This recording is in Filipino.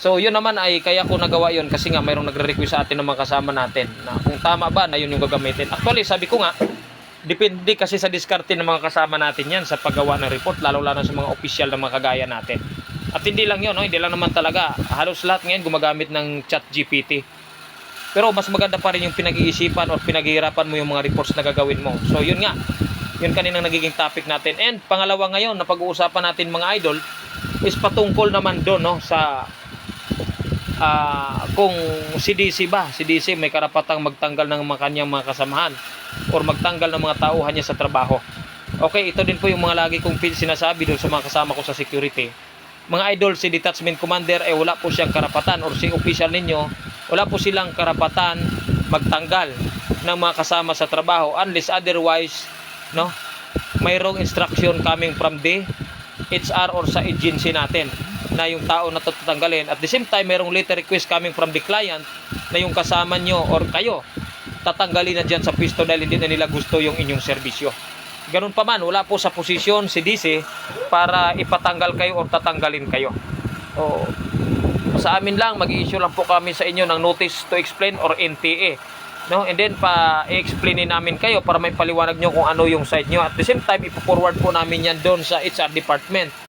So yun naman ay kaya ko nagawa yun kasi nga mayroong nagre-request sa atin ng mga kasama natin na kung tama ba na yun yung gagamitin. Actually sabi ko nga, depende kasi sa diskarte ng mga kasama natin yan sa paggawa ng report, lalo-lalo sa mga opisyal na mga kagaya natin. At hindi lang yun, no? Hindi lang naman talaga. Halos lahat ngayon gumagamit ng ChatGPT. Pero mas maganda pa rin yung pinag-iisipan o pinaghihirapan mo yung mga reports na gagawin mo. So yun nga, yun kaninang nagiging topic natin. And pangalawa ngayon na pag-uusapan natin mga idol is patungkol naman doon, no, sa kung si DC ba, si DC may karapatang magtanggal ng mga kanyang mga kasamahan or magtanggal ng mga tauhan niya sa trabaho. Okay, ito din po yung mga lagi kong sinasabi doon sa mga kasama ko sa security. Mga idol, si detachment commander wala po siyang karapatan or si official ninyo, wala po silang karapatan magtanggal ng mga kasama sa trabaho unless otherwise, no, mayroong instruction coming from the HR or sa agency natin na yung tao na tatanggalin. At the same time, mayroong letter request coming from the client na yung kasama nyo or kayo tatanggalin na dyan sa pwesto dahil hindi na nila gusto yung inyong serbisyo. Ganun pa man, wala po sa posisyon si DC para ipatanggal kayo o tatanggalin kayo. O, sa amin lang, mag-i-issue lang po kami sa inyo ng notice to explain or NTA, no? And then pa-explainin namin kayo para may paliwanag nyo kung ano yung side nyo. At the same time, ipo-forward po namin yan doon sa HR department